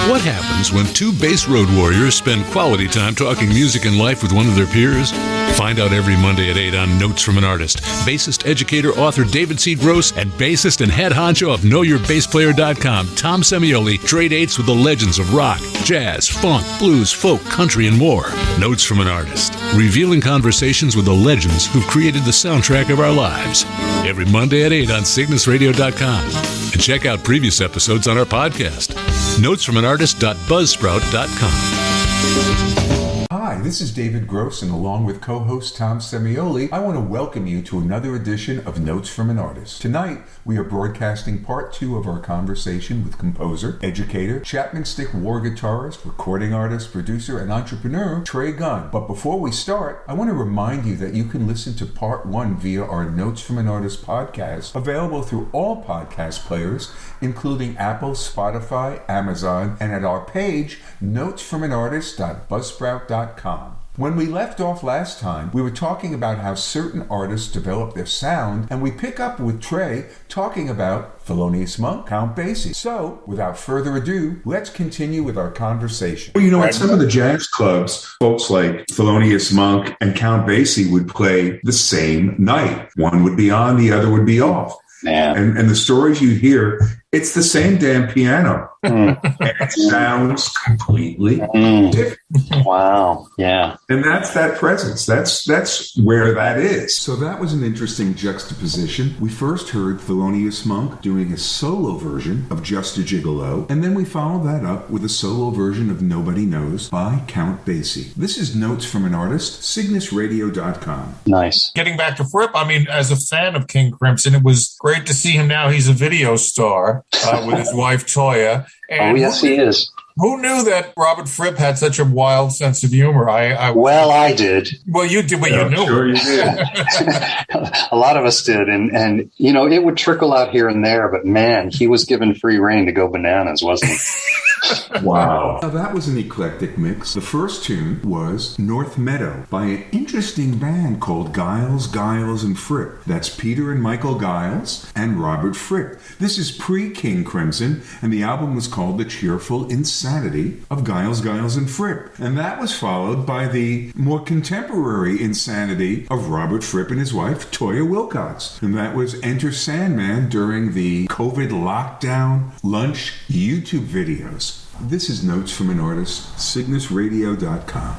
What happens when two bass road warriors spend quality time talking music and life with one of their peers? Find out every Monday at 8 on Notes from an Artist. Bassist, educator, author David C. Gross and bassist and head honcho of KnowYourBassPlayer.com, Tom Semioli, trade dates with the legends of rock, jazz, funk, blues, folk, country, and more. Notes from an Artist. Revealing conversations with the legends who've created the soundtrack of our lives. Every Monday at 8 on CygnusRadio.com. And check out previous episodes on our podcast. NotesFromAnArtist.buzzsprout.com. Hi, this is David Gross, and along with co-host Tom Semioli, I want to welcome you to another edition of Notes from an Artist. Tonight, we are broadcasting part 2 of our conversation with composer, educator, Champan Stick Warr Guitarist, recording artist, producer, and entrepreneur, Trey Gunn. But before we start, I want to remind you that you can listen to part 1 via our Notes from an Artist podcast, available through all podcast players, including Apple, Spotify, Amazon, and at our page, notesfromanartist.buzzsprout.com. When we left off last time, we were talking about how certain artists develop their sound, and we pick up with Trey talking about Thelonious Monk, Count Basie. So, without further ado, let's continue with our conversation. Well, you know, at some of the jazz clubs, folks like Thelonious Monk and Count Basie would play the same night. One would be on, the other would be off. And the stories you hear, it's the same damn piano. And it sounds completely different. Wow. Yeah. And that's that presence. That's where that is. So that was an interesting juxtaposition. We first heard Thelonious Monk doing a solo version of Just a Gigolo, and then we followed that up with a solo version of Nobody Knows by Count Basie. This is Notes from an Artist, CygnusRadio.com. Nice. Getting back to Fripp, I mean, as a fan of King Crimson, it was great to see him now. He's a video star with his wife, Toya. And yes, he is. Who knew that Robert Fripp had such a wild sense of humor? I did. Well, you did, but you knew. Sure you did. A lot of us did. And, you know, it would trickle out here and there, but man, he was given free rein to go bananas, wasn't he? Wow. Now, that was an eclectic mix. The first tune was North Meadow by an interesting band called Giles, and Fripp. That's Peter and Michael Giles and Robert Fripp. This is pre-King Crimson, and the album was called The Cheerful Insanity of Giles, and Fripp. And that was followed by the more contemporary insanity of Robert Fripp and his wife, Toya Wilcox. And that was Enter Sandman during the COVID lockdown lunch YouTube videos. This is Notes from an Artist, CygnusRadio.com.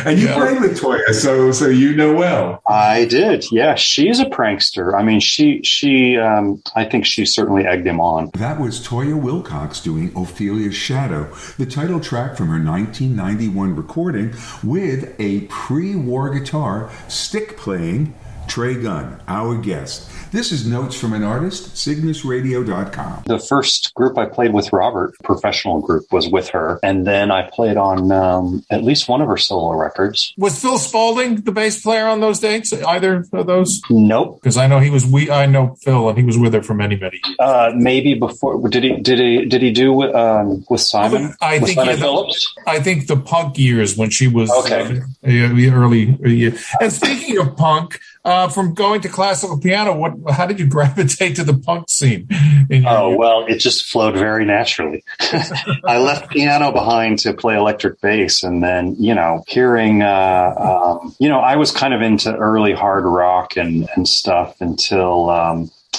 And you played with Toya, so you know well. I did, yeah. She's a prankster. I mean, I think she certainly egged him on. That was Toya Wilcox doing Ophelia's Shadow, the title track from her 1991 recording with a pre-war guitar stick playing Trey Gunn, our guest. This is Notes from an Artist, CygnusRadio.com. The first group I played with Robert, professional group, was with her. And then I played on at least one of her solo records. Was Phil Spaulding the bass player on those dates? Either of those? Nope. Because I know I know Phil, and he was with her for many, many years. Maybe before. Did he do with Simon? I think Simon Phillips? I think the punk years when she was the early years. And speaking of punk, from going to classical piano, how did you gravitate to the punk scene? Well, it just flowed very naturally. I left piano behind to play electric bass, and then, hearing, I was kind of into early hard rock and stuff until,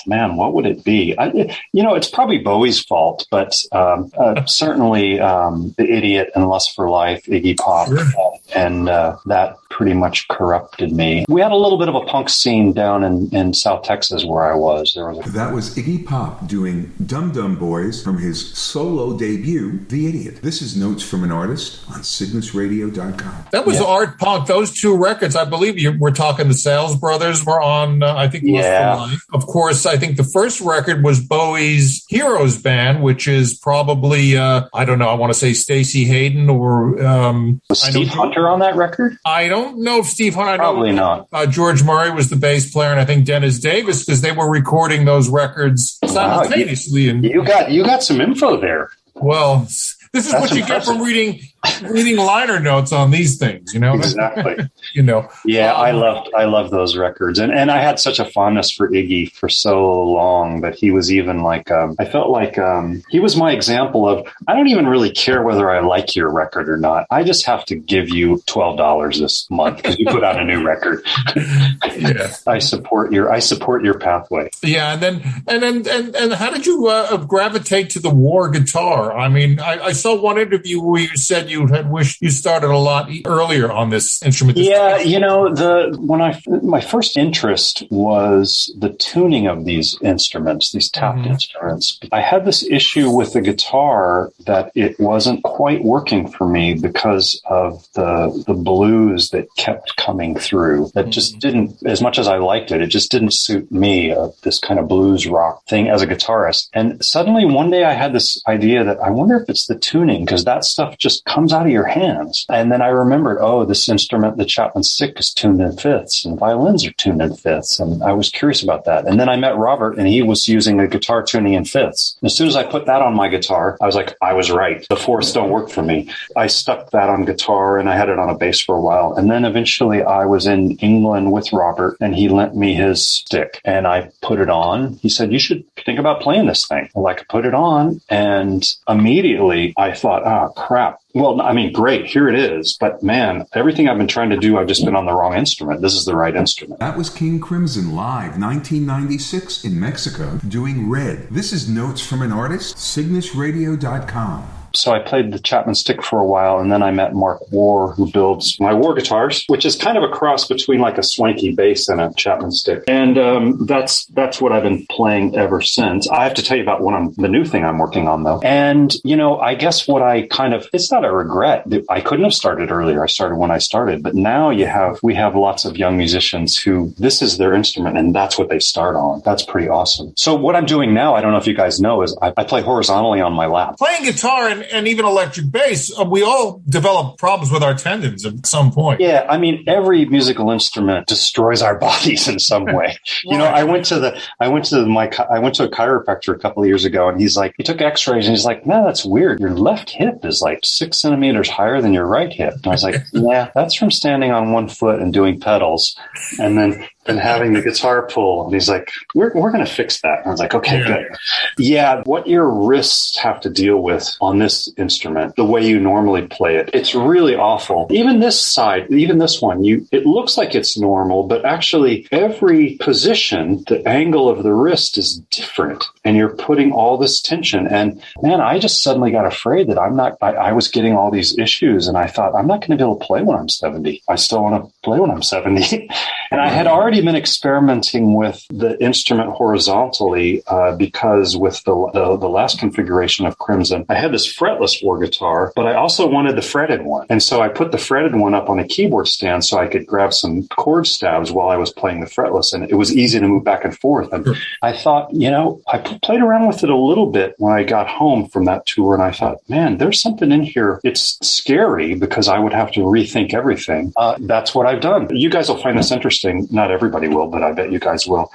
what would it be? It's probably Bowie's fault, but certainly The Idiot and Lust for Life, Iggy Pop, and that pretty much corrupted me. We had a little bit of a punk scene down in South Texas where I was. That was Iggy Pop doing Dum Dum Boys from his solo debut, The Idiot. This is Notes from an Artist on CygnusRadio.com. That was art punk. Those two records, I believe we're talking the Sales Brothers were on, I think, Lust for Life. Of course, I think the first record was Bowie's Heroes Band, which is probably, I don't know, I want to say Stacey Hayden or... was Steve Hunter on that record? I don't know if Steve Hunter... Probably not. George Murray was the bass player, and I think Dennis Davis, because they were recording those records simultaneously. Wow, you got some info there. Well... This is what you get from reading liner notes on these things, you know? Exactly. You know? Yeah, I loved those records. And I had such a fondness for Iggy for so long that he was even like, I felt like he was my example of, I don't even really care whether I like your record or not. I just have to give you $12 this month because you put out a new record. Yeah. I support your pathway. Yeah. And how did you gravitate to the Warr guitar? I mean, I saw one interview where you said you had wished you started a lot earlier on this instrument. Yeah, you know, my first interest was the tuning of these instruments, these tapped instruments. I had this issue with the guitar that it wasn't quite working for me because of the blues that kept coming through. That just didn't, as much as I liked it, it just didn't suit me, this kind of blues rock thing as a guitarist. And suddenly one day I had this idea that I wonder if it's the tuning, because that stuff just comes out of your hands. And then I remembered, this instrument, the Champan Stick, is tuned in fifths, and violins are tuned in fifths. And I was curious about that. And then I met Robert, and he was using a guitar tuning in fifths. As soon as I put that on my guitar, I was like, I was right. The fourths don't work for me. I stuck that on guitar, and I had it on a bass for a while. And then eventually I was in England with Robert, and he lent me his stick, and I put it on. He said, you should think about playing this thing. Well, I could put it on, and immediately I thought, crap. Well, I mean, great, here it is. But man, everything I've been trying to do, I've just been on the wrong instrument. This is the right instrument. That was King Crimson live, 1996 in Mexico, doing Red. This is Notes from an Artist, CygnusRadio.com. So I played the Champan Stick for a while, and then I met Mark Warr, who builds my Warr Guitarist, which is kind of a cross between like a swanky bass and a Champan Stick. And that's what I've been playing ever since. I have to tell you about the new thing I'm working on, though. And, you know, I guess it's not a regret. I couldn't have started earlier. I started when I started. But now we have lots of young musicians who this is their instrument, and that's what they start on. That's pretty awesome. So what I'm doing now, I don't know if you guys know, is I play horizontally on my lap. Playing guitar and even electric bass, we all develop problems with our tendons at some point. Yeah, I mean, every musical instrument destroys our bodies in some way. You know, I went to a chiropractor a couple of years ago, and he took X-rays, and he's like, "Man, that's weird. Your left hip is like 6 centimeters higher than your right hip." And I was like, "Yeah, that's from standing on one foot and doing pedals, and then having the guitar pull." And he's like, we're going to fix that. And I was like, okay, good. Yeah, what your wrists have to deal with on this instrument, the way you normally play it, it's really awful. Even this one, it looks like it's normal, but actually every position, the angle of the wrist is different, and you're putting all this tension. And man, I just suddenly got afraid that I was getting all these issues, and I thought, I'm not going to be able to play when I'm 70. I still want to play when I'm 70. And I had already been experimenting with the instrument horizontally because with the last configuration of Crimson, I had this fretless Warr guitar, but I also wanted the fretted one. And so I put the fretted one up on a keyboard stand so I could grab some chord stabs while I was playing the fretless, and it was easy to move back and forth. And I thought, you know, I played around with it a little bit when I got home from that tour, and I thought, man, there's something in here. It's scary because I would have to rethink everything. That's what I've done. You guys will find this interesting. Not everybody will, but I bet you guys will.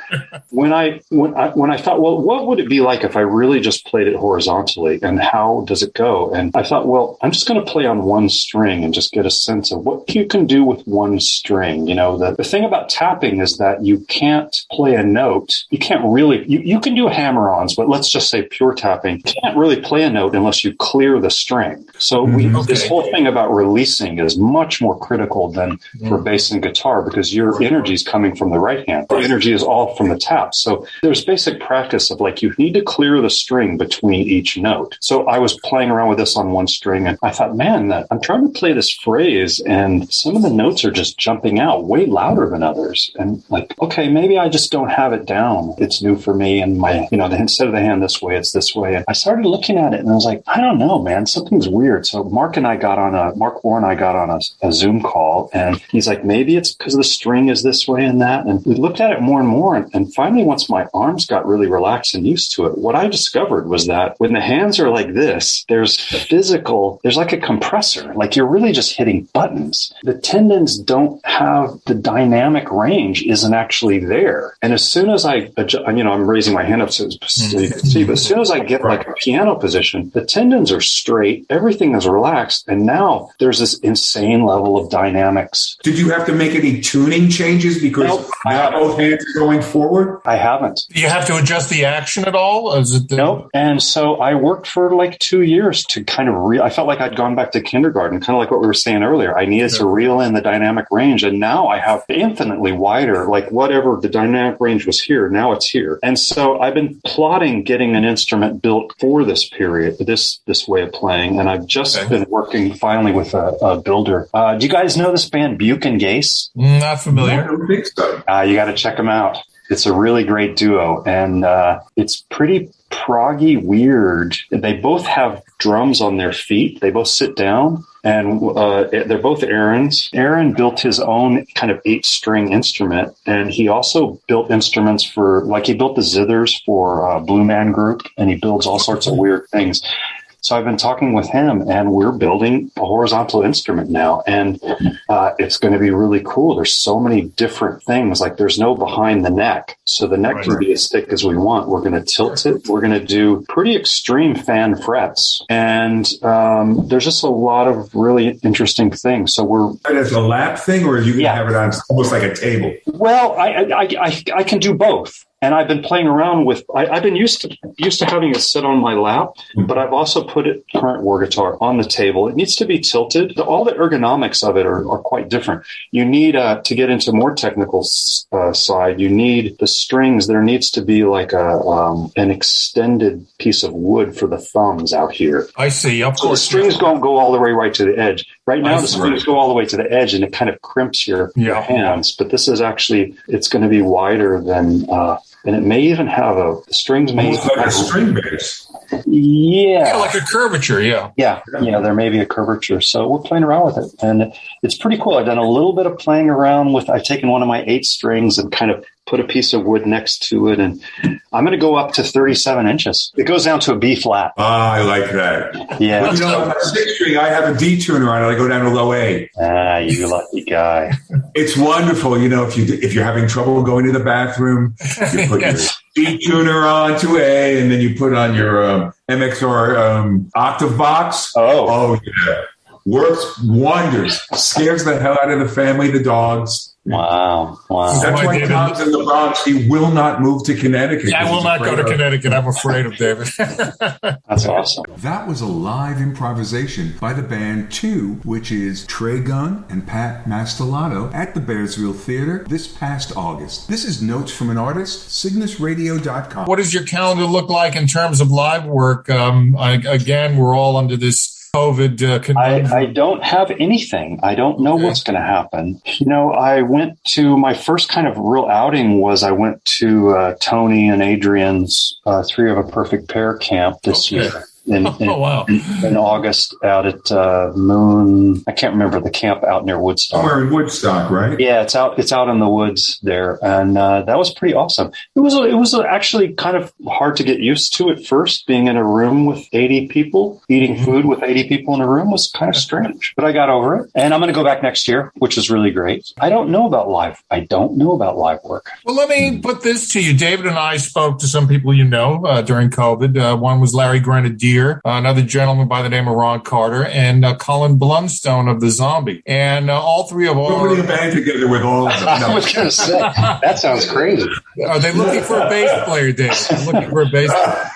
When I thought, well, what would it be like if I really just played it horizontally, and how does it go? And I thought, well, I'm just going to play on one string and just get a sense of what you can do with one string. You know, the thing about tapping is that you can't play a note. You can't really, you can do hammer-ons, but let's just say pure tapping. You can't really play a note unless you clear the string. So this whole thing about releasing is much more critical than for bass and guitar, because your energy is coming from the right hand. The energy is all from the tap. So there's basic practice of like, you need to clear the string between each note. So I was playing around with this on one string, and I thought, man, I'm trying to play this phrase, and some of the notes are just jumping out way louder than others. And like, okay, maybe I just don't have it down. It's new for me. And instead of the hand this way, it's this way. And I started looking at it, and I was like, I don't know, man, something's weird. So Mark Warr and I got on a Zoom call, and he's like, maybe it's because the string is is this way and that. And we looked at it more and more. And finally, once my arms got really relaxed and used to it, what I discovered was that when the hands are like this, there's like a compressor, like you're really just hitting buttons. The tendons don't have the dynamic range isn't actually there. And as soon as I'm raising my hand up so you can see, but as soon as I get like a piano position, the tendons are straight, everything is relaxed. And now there's this insane level of dynamics. Did you have to make any tuning changes because now both hands are going forward? I haven't. Do you have to adjust the action at all? Nope. And so I worked for like 2 years to kind of I felt like I'd gone back to kindergarten, kind of like what we were saying earlier. I needed to reel in the dynamic range. And now I have infinitely wider, like whatever the dynamic range was here, now it's here. And so I've been plotting getting an instrument built for this period, this way of playing. And I've just been working finally with a builder. Do you guys know this band Buke and Gase? Not familiar. I don't think so. You got to check them out. It's a really great duo, and it's pretty proggy weird. They both have drums on their feet. They both sit down, and they're both Aaron's. Aaron built his own kind of 8-string instrument, and he also built instruments he built the zithers for Blue Man Group, and he builds all sorts of weird things. So I've been talking with him, and we're building a horizontal instrument now, and it's going to be really cool. There's so many different things. Like there's no behind the neck, so the neck can be as thick as we want. We're going to tilt it. We're going to do pretty extreme fan frets, and there's just a lot of really interesting things. So we're as a lap thing, or you can have it on almost like a table. Well, I can do both. And I've been playing around with. I've been used to having it sit on my lap, but I've also put current Warr guitar on the table. It needs to be tilted. All the ergonomics of it are quite different. You need to get into more technical side. You need the strings. There needs to be like an extended piece of wood for the thumbs out here. I see. Of course, the strings don't go all the way right to the edge. Right now, the strings go all the way to the edge, and it kind of crimps your hands. But this is actually it's going to be wider than. And it may even have the strings may almost like a string bass. Yeah, like a curvature. Yeah. There may be a curvature. So we're playing around with it, and it's pretty cool. I've done a little bit of playing around with. I've taken one of my 8 strings and kind of put a piece of wood next to it, and I'm going to go up to 37 inches. It goes down to a B flat. I like that. Yeah. But, on my 6 string, I have a D tuner on it. I go down to low A. You lucky guy. It's wonderful. If you're having trouble going to the bathroom, you put your D tuner on to A, and then you put on your MXR octave box. Oh, yeah. Works wonders. Scares the hell out of the family, the dogs. Wow. That's why Tom's in the Bronx. He will not move to Connecticut. Yeah, I will not go to Connecticut. I'm afraid of David. That's awesome. That was a live improvisation by the band 2, which is Trey Gunn and Pat Mastellato at the Bearsville Theater this past August. This is Notes from an Artist, cygnusradio.com. What does your calendar look like in terms of live work? Again, we're all under this COVID conundrum. I don't have anything. I don't know what's going to happen. I went to my first kind of real outing was I went to Tony and Adrian's 3 of a Perfect Pair camp this year. In August out at Moon. I can't remember the camp out near Woodstock. Somewhere in Woodstock, right? Yeah, it's out in the woods there, and that was pretty awesome. It was actually kind of hard to get used to at first. Being in a room with 80 people, eating food with 80 people in a room was kind of strange, but I got over it. And I'm going to go back next year, which is really great. I don't know about live work. Well, let me put this to you. David and I spoke to some people during COVID. One was Larry Grenadier. Another gentleman by the name of Ron Carter, and Colin Blunstone of the Zombie. And all 3 of all... Putting a band together with all of them. No. I was going to say, that sounds crazy. Are they looking for a bass player, David? They're looking for a bass player.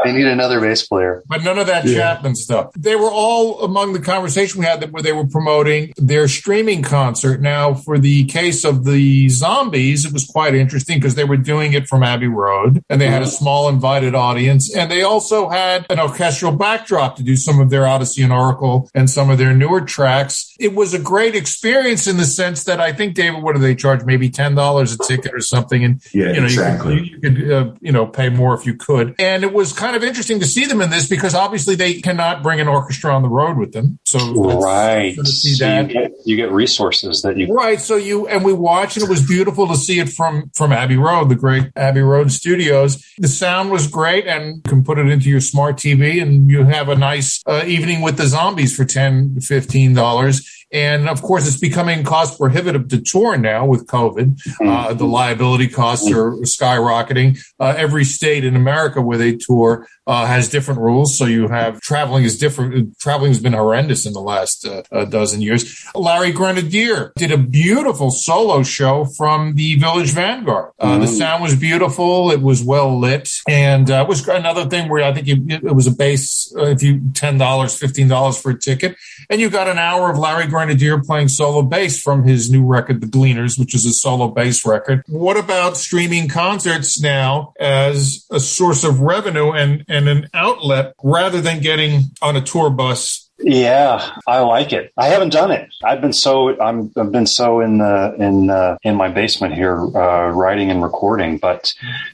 They need another bass player. But none of that Chapman stuff. They were all among the conversation we had where they were promoting their streaming concert. Now, for the case of the Zombies, it was quite interesting because they were doing it from Abbey Road, and they had a small invited audience, and they also had an orchestral backdrop to do some of their Odyssey and Oracle and some of their newer tracks. It was a great experience in the sense that I think, David, what do they charge? Maybe $10 a ticket or something. And, exactly. You could pay more if you could. And it was kind of interesting to see them in this because obviously they cannot bring an orchestra on the road with them. So right. To see that. You get resources that you right. So we watched, and it was beautiful to see it from Abbey Road, the great Abbey Road Studios. The sound was great, and you can put it into your smart TV, and you have a nice evening with the Zombies for $10, $15. And of course, it's becoming cost prohibitive to tour now with COVID. The liability costs are skyrocketing. Every state in America where they tour has different rules. So you have traveling is different. Traveling has been horrendous in the last dozen years. Larry Grenadier did a beautiful solo show from the Village Vanguard. The sound was beautiful. It was well lit. And it was another thing where I think it was a base, if you $10, $15 for a ticket. And you got an hour of Larry Grenadier playing solo bass from his new record, The Gleaners, which is a solo bass record. What about streaming concerts now as a source of revenue and an outlet rather than getting on a tour bus? Yeah, I like it. I haven't done it. I've been so in my basement here, writing and recording. But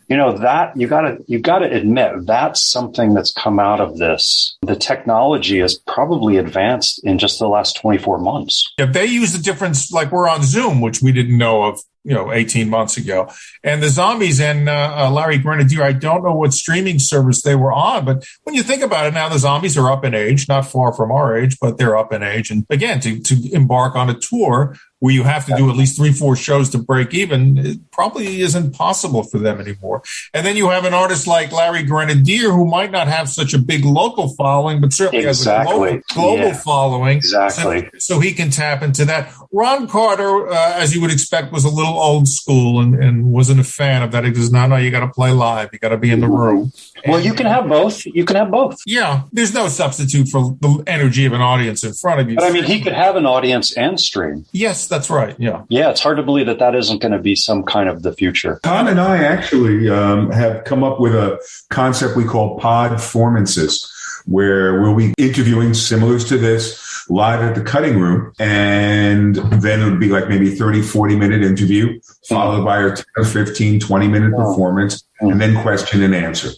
that you gotta admit that's something that's come out of this. The technology has probably advanced in just the last 24 months. If they use the difference, like we're on Zoom, which we didn't know of, 18 months ago. And the Zombies and Larry Grenadier, I don't know what streaming service they were on, but when you think about it now, the Zombies are up in age, not far from our age, but they're up in age. And again, to embark on a tour where you have to do at least 3-4 shows to break even, it probably isn't possible for them anymore. And then you have an artist like Larry Grenadier, who might not have such a big local following, but certainly has a global following. Exactly. So he can tap into that. Ron Carter, as you would expect, was a little old school and wasn't a fan of that. He goes, no, you got to play live. You got to be in the room. Well, you can have both. Yeah. There's no substitute for the energy of an audience in front of you. But I mean, he could have an audience and stream. Yes, that's right. Yeah. Yeah. It's hard to believe that isn't going to be some kind of the future. Tom and I actually have come up with a concept we call podformances, where we'll be interviewing similars to this live at the cutting room. And then it would be like maybe 30-40 minute interview followed by a 10 or 15, 20-minute performance and then question and answer.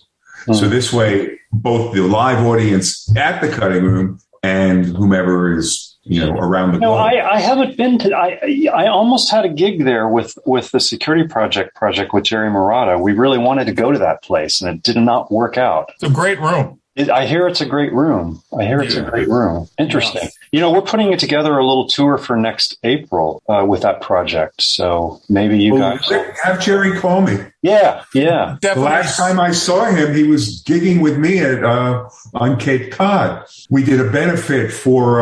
So this way, both the live audience at the cutting room and whomever is, around the globe. No, I haven't been to. I almost had a gig there with the Security Project with Jerry Murata. We really wanted to go to that place, and it did not work out. It's a great room. I hear it's a great room. Interesting. Yeah. We're putting it together a little tour for next April with that project. So maybe you guys have Jerry call me. Yeah. Definitely. The last time I saw him, he was gigging with me on Cape Cod. We did a benefit for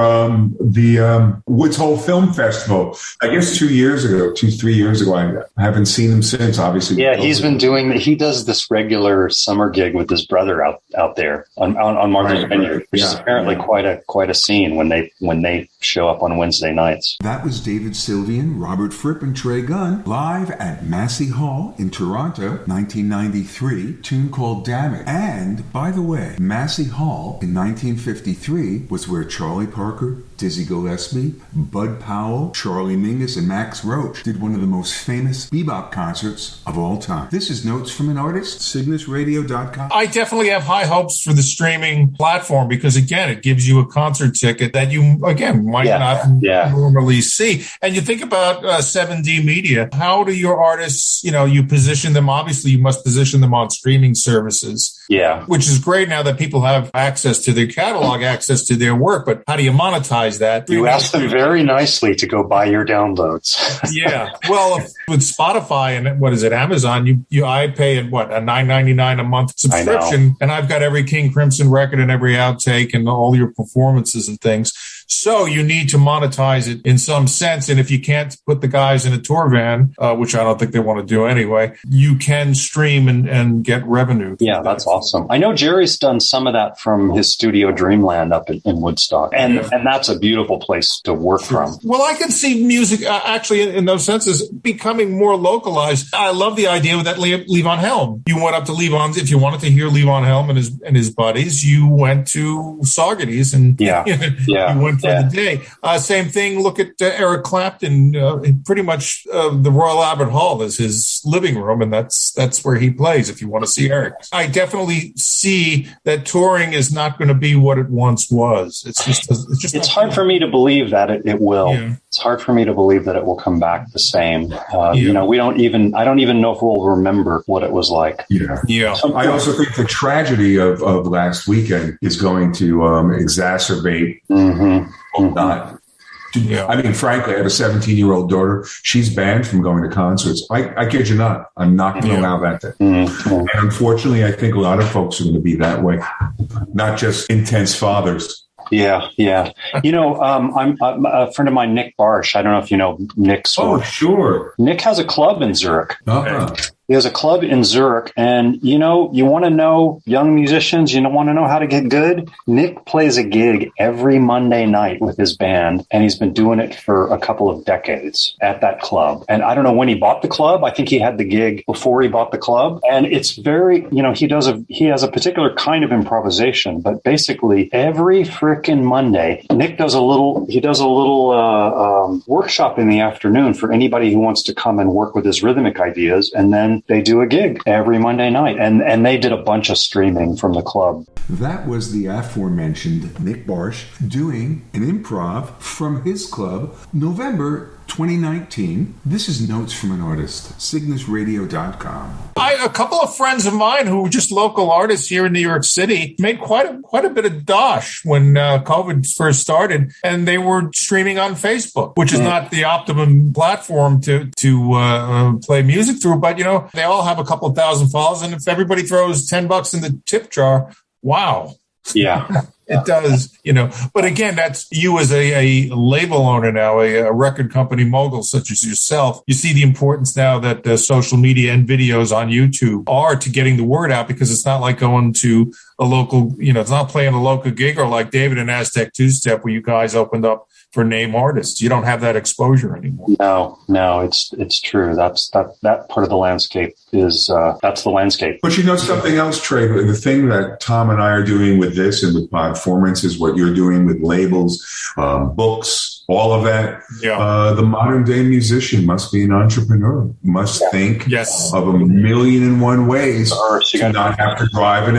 the Woods Hole Film Festival. I guess 3 years ago. I haven't seen him since, obviously. Yeah, he's been doing. He does this regular summer gig with his brother out there on Martha's Vineyard, which is apparently quite a scene when they show up on Wednesday nights. That was David Sylvian, Robert Fripp, and Trey Gunn live at Massey Hall in Toronto, 1993, tune called Damn It. And, by the way, Massey Hall in 1953 was where Charlie Parker, Dizzy Gillespie, Bud Powell, Charlie Mingus, and Max Roach did one of the most famous bebop concerts of all time. This is Notes from an Artist, CygnusRadio.com. I definitely have high hopes for the streaming platform because, again, it gives you a concert ticket that you, again, might not normally see. And you think about 7D Media. How do your artists, you position them? Obviously, you must position them on streaming services. Yeah. Which is great now that people have access to their catalog, access to their work. But how do you monetize that? You ask them very nicely to go buy your downloads. Yeah. Well, with Spotify and what is it, Amazon, I pay a $9.99 a month subscription, and I've got every King Crimson record and every outtake and all your performances and things. So you need to monetize it in some sense. And if you can't put the guys in a tour van, which I don't think they want to do anyway, you can stream and get revenue. Yeah, that's awesome. awesome. I know Jerry's done some of that from his studio Dreamland up in Woodstock, and that's a beautiful place to work from. Well, I can see music actually in those senses becoming more localized. I love the idea that Levon Helm. You went up to Levon's if you wanted to hear Levon Helm and his buddies. You went to Saugerties and you went for the day. Same thing. Look at Eric Clapton. Pretty much the Royal Albert Hall is his living room, and that's where he plays. If you want to see Eric, I definitely see that touring is not going to be what it once was. It's hard for me to believe that it will. Yeah. It's hard for me to believe that it will come back the same. You know, I don't even know if we'll remember what it was like. Yeah. I also think the tragedy of last weekend is going to exacerbate not. I mean, frankly, I have a 17-year-old daughter. She's banned from going to concerts. I kid you not. I'm not going to allow that. And unfortunately, I think a lot of folks are going to be that way, not just intense fathers. Yeah. You know, I'm a friend of mine, Nick Barsh. I don't know if you know Nick. Oh, sure. Nick has a club in Zurich. Uh-huh. He has a club in Zurich, and, you know, you want to know young musicians, you don't want to know how to get good? Nick plays a gig every Monday night with his band, and he's been doing it for a couple of decades at that club. And I don't know when he bought the club. I think he had the gig before he bought the club. And it's very, you know, he has a particular kind of improvisation, but basically every frickin' Monday, Nick does a little workshop in the afternoon for anybody who wants to come and work with his rhythmic ideas, and then they do a gig every Monday night, and they did a bunch of streaming from the club. That was the aforementioned Nick Barsh doing an improv from his club, November 2019. This is Notes from an Artist, cygnusradio.com. A couple of friends of mine who were just local artists here in New York City made quite a bit of dosh when COVID first started, and they were streaming on Facebook, which is not the optimum platform to play music through. But, you know, they all have a couple of thousand followers, and if everybody throws $10 in the tip jar, wow. Yeah. It does, you know. But again, that's you as a label owner now, a record company mogul such as yourself. You see the importance now that social media and videos on YouTube are to getting the word out, because it's not like going to a local, you know, it's not playing a local gig or like David and Aztec Two-Step where you guys opened up for name artists. You don't have that exposure anymore. No, it's true. That part of the landscape is that's the landscape. But you know something else, Trey, the thing that Tom and I are doing with this and with Podformance is what you're doing with labels, books, all of that. Yeah. The modern day musician must be an entrepreneur, must think of a million and one ways to not have to drive an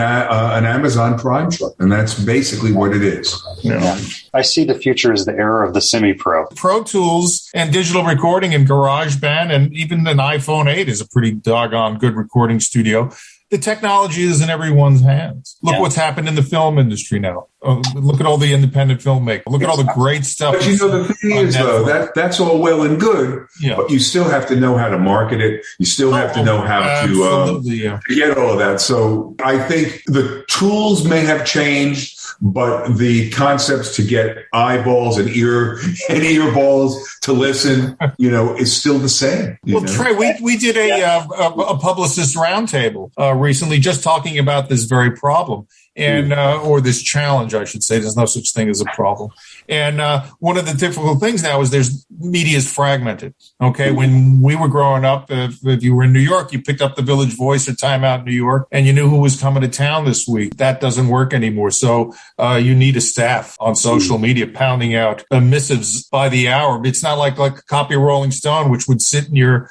Amazon Prime truck. And that's basically what it is. Yeah. I see the future as the era of the semi-pro. Pro Tools and digital recording and GarageBand and even an iPhone 8 is a pretty doggone good recording studio. The technology is in everyone's hands. Look what's happened in the film industry now. Look at all the independent filmmakers. Look at all the great stuff. But you know, the thing is, though, that's all well and good, but you still have to know how to market it. You still have to know how to get all of that. So I think the tools may have changed, but the concepts to get eyeballs and earballs to listen, you know, is still the same. Well, Trey, we did a publicist roundtable recently just talking about this very problem. And or this challenge, I should say. There's no such thing as a problem. And one of the difficult things now is media is fragmented. Okay, when we were growing up, if you were in New York, you picked up the Village Voice or Time Out New York, and you knew who was coming to town this week. That doesn't work anymore. So you need a staff on social media pounding out missives by the hour. It's not like a copy of Rolling Stone, which would sit in your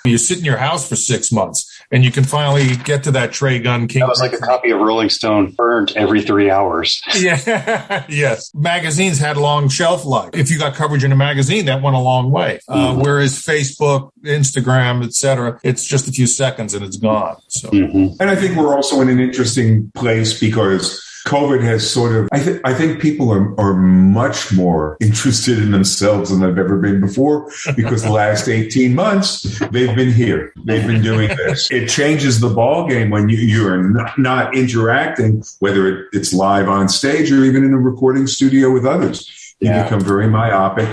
house for 6 months, and you can finally get to that Trey Gunn King. That was like a copy of Rolling Stone burned every 3 hours. Yeah. Yes. Magazines had long shelf life. If you got coverage in a magazine, that went a long way. Whereas Facebook, Instagram, etc., it's just a few seconds and it's gone. So, and I think we're also in an interesting place because COVID has sort of, I think people are much more interested in themselves than they've ever been before, because the last 18 months, they've been here. They've been doing this. It changes the ball game when you're not interacting, whether it's live on stage or even in a recording studio with others. You become very myopic,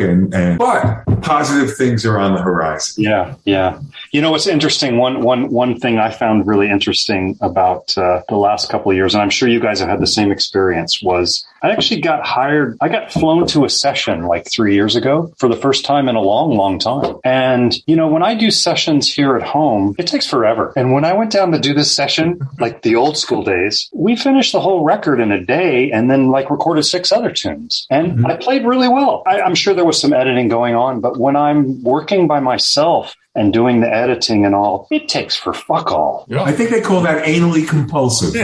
but positive things are on the horizon. Yeah. You know, what's interesting, one thing I found really interesting about the last couple of years, and I'm sure you guys have had the same experience, was I actually got flown to a session like 3 years ago for the first time in a long, long time. And, you know, when I do sessions here at home, it takes forever. And when I went down to do this session, like the old school days, we finished the whole record in a day and then like recorded 6 other tunes. And I played really well. I'm sure there was some editing going on, but when I'm working by myself and doing the editing and all, it takes for fuck all. Yeah. I think they call that anally compulsive.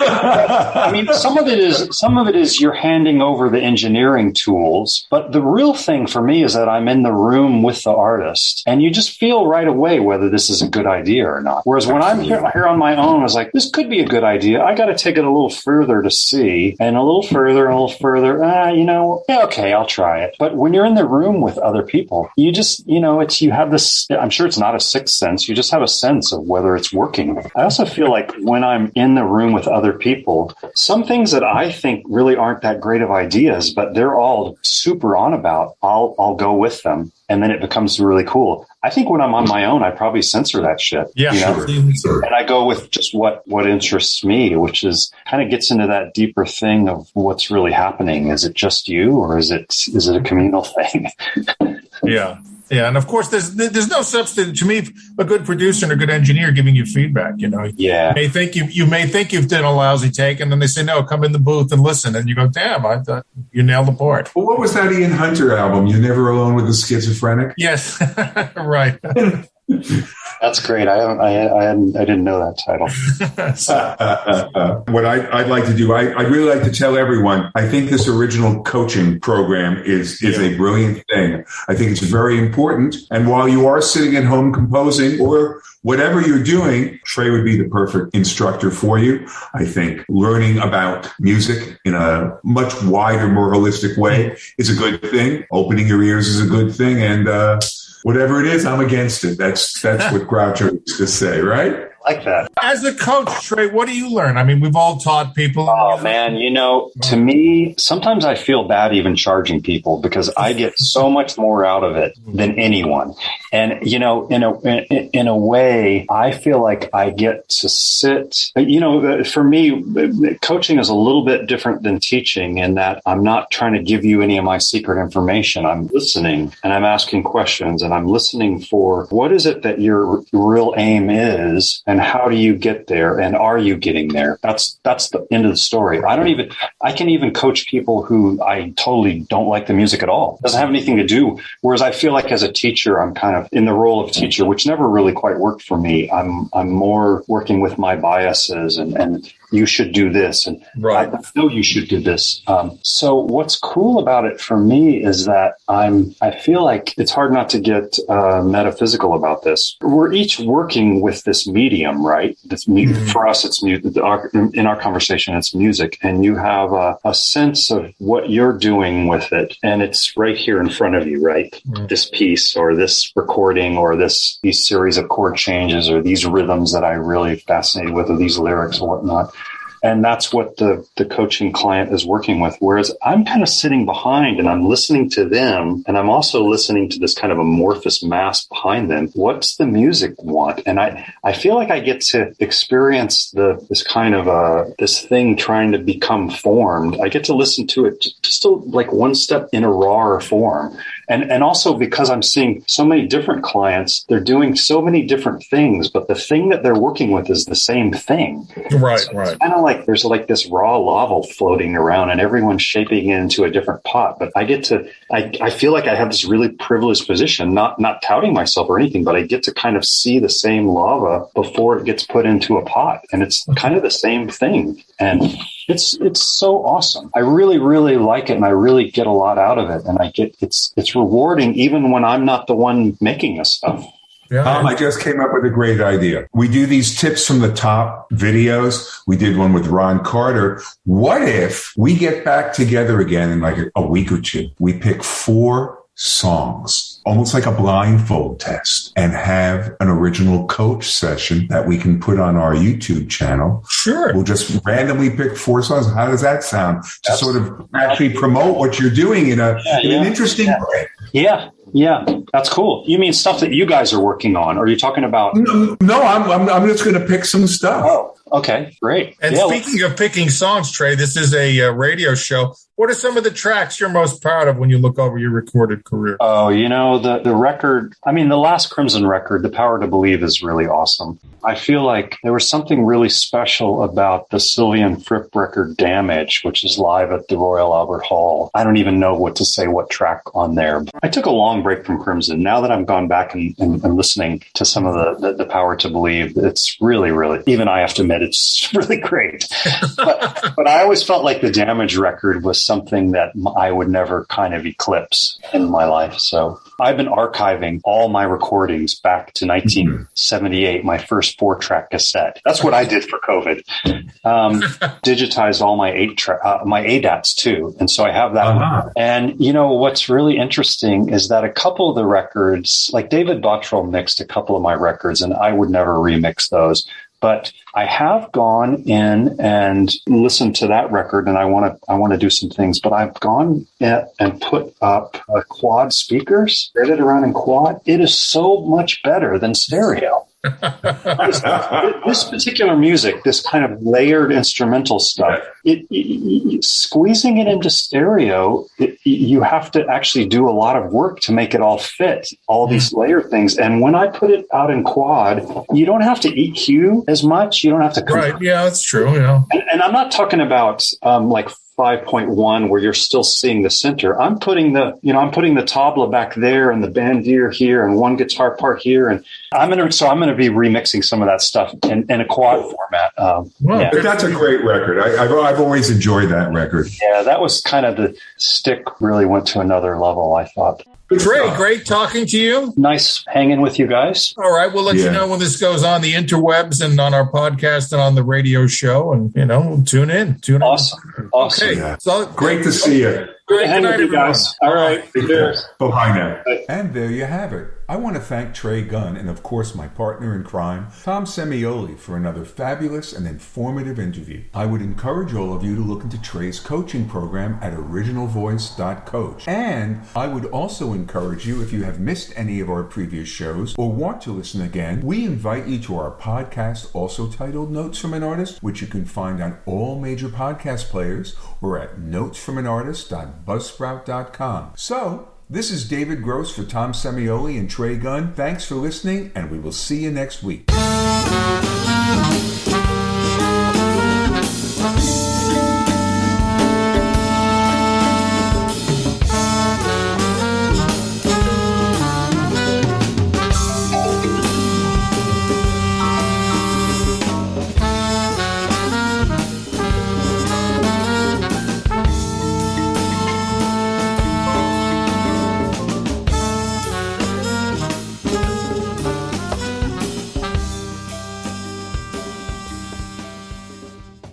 I mean, some of it is you're handing over the engineering tools, but the real thing for me is that I'm in the room with the artist and you just feel right away whether this is a good idea or not. Whereas when I'm here on my own, I was like, this could be a good idea. I got to take it a little further to see, and a little further and a little further. Okay, I'll try it. But when you're in the room with other people, you just, you have this, I'm sure it's not a sixth sense. You just have a sense of whether it's working. I also feel like when I'm in the room with other people, some things that I think really aren't that great of ideas, but they're all super on about, I'll go with them. And then it becomes really cool. I think when I'm on my own, I probably censor that shit. Yeah, sure. And I go with just what interests me, which is kind of gets into that deeper thing of what's really happening. Is it just you, or is it a communal thing? Yeah. Yeah, and of course, there's no substitute to me. A good producer and a good engineer giving you feedback. You know, yeah. You may think you've done a lousy take, and then they say, "No, come in the booth and listen." And you go, "Damn, I thought you nailed the part." Well, what was that Ian Hunter album? You're Never Alone with the Schizophrenic. Yes, right. That's great. I didn't know that title. What I'd like to do, I'd really like to tell everyone, I think this original coaching program is a brilliant thing. I think it's very important. And while you are sitting at home composing or whatever you're doing, Trey would be the perfect instructor for you. I think learning about music in a much wider, more holistic way is a good thing. Opening your ears is a good thing. And, whatever it is, I'm against it. That's what Groucho used to say, right? Like that. As a coach, Trey, what do you learn? I mean, we've all taught people. Oh, man, to me, sometimes I feel bad even charging people because I get so much more out of it than anyone. And, in a way, I feel like I get to sit, for me, coaching is a little bit different than teaching in that I'm not trying to give you any of my secret information. I'm listening and I'm asking questions and I'm listening for what is it that your real aim is. And how do you get there? And are you getting there? That's the end of the story. I can even coach people who I totally don't like the music at all. It doesn't have anything to do. Whereas I feel like as a teacher, I'm kind of in the role of teacher, which never really quite worked for me. I'm more working with my biases and you should do this. And right. I know you should do this. So what's cool about it for me is that I feel like it's hard not to get metaphysical about this. We're each working with this medium, right? This for us, it's music. In our conversation, it's music, and you have a sense of what you're doing with it, and it's right here in front of you, right? This piece, or this recording, or these series of chord changes, or these rhythms that I really fascinated with, or these lyrics or whatnot. And that's what the coaching client is working with. Whereas I'm kind of sitting behind and I'm listening to them. And I'm also listening to this kind of amorphous mass behind them. What's the music want? And I feel like I get to experience this kind of this thing trying to become formed. I get to listen to it just like one step in a rawer form. And also because I'm seeing so many different clients, they're doing so many different things, but the thing that they're working with is the same thing. Right, so right. It's kind of like there's like this raw lava floating around and everyone's shaping it into a different pot. But I feel like I have this really privileged position, not touting myself or anything, but I get to kind of see the same lava before it gets put into a pot. And it's kind of the same thing. And it's so awesome. I really, really like it, and I really get a lot out of it. And I get it's rewarding even when I'm not the one making this stuff. Yeah. I just came up with a great idea. We do these tips from the top videos. We did one with Ron Carter. What if we get back together again in like a week or two? We pick 4 songs, almost like a blindfold test, and have an original coach session that we can put on our YouTube channel. Sure. We'll just randomly pick 4 songs. How does that sound? To sort of actually promote what you're doing in an interesting way. Yeah, that's cool. You mean stuff that you guys are working on? Or are you talking about? No, I'm just going to pick some stuff. Oh, okay, great. And speaking of picking songs, Trey, this is a radio show. What are some of the tracks you're most proud of when you look over your recorded career? Oh, the record, the last Crimson record, The Power to Believe, is really awesome. I feel like there was something really special about the Sylvia and Fripp record Damage, which is live at the Royal Albert Hall. I don't even know what to say, what track on there. I took a long break from Crimson. Now that I've gone back and listening to some of the Power to Believe, it's really, really, even I have to admit, it's really great. but I always felt like the Damage record was something that I would never kind of eclipse in my life. So I've been archiving all my recordings back to 1978, my first 4-track cassette. That's what I did for COVID. Digitized all my my ADATs too. And so I have that. And what's really interesting is that a couple of the records, like David Bottrell mixed a couple of my records, and I would never remix those. But I have gone in and listened to that record, and I want to do some things. But I've gone and put up quad speakers, spread it around in quad. It is so much better than stereo. This particular music, this kind of layered instrumental stuff, squeezing it into stereo, you have to actually do a lot of work to make it all fit, all these layered things. And when I put it out in quad, you don't have to EQ as much. You don't have to. Right. Yeah, that's true. Yeah. And I'm not talking about like 5.1 where you're still seeing the center. I'm putting the tabla back there and the bandier here and one guitar part here. And I'm going to be remixing some of that stuff in a quad format. But that's a great record. I've always enjoyed that record. Yeah, that was kind of the Stick really went to another level, I thought. Trey, great talking to you. Nice hanging with you guys. All right, we'll let you know when this goes on the interwebs and on our podcast and on the radio show, and we'll tune in. Awesome. Okay, yeah. So great to see you. Good hanging with you guys. All right, bye now. And there you have it. I want to thank Trey Gunn and, of course, my partner in crime, Tom Semioli, for another fabulous and informative interview. I would encourage all of you to look into Trey's coaching program at originalvoice.coach. And I would also encourage you, if you have missed any of our previous shows or want to listen again, we invite you to our podcast, also titled Notes from an Artist, which you can find on all major podcast players or at notesfromanartist.buzzsprout.com. So, this is David Gross for Tom Semioli and Trey Gunn. Thanks for listening, and we will see you next week.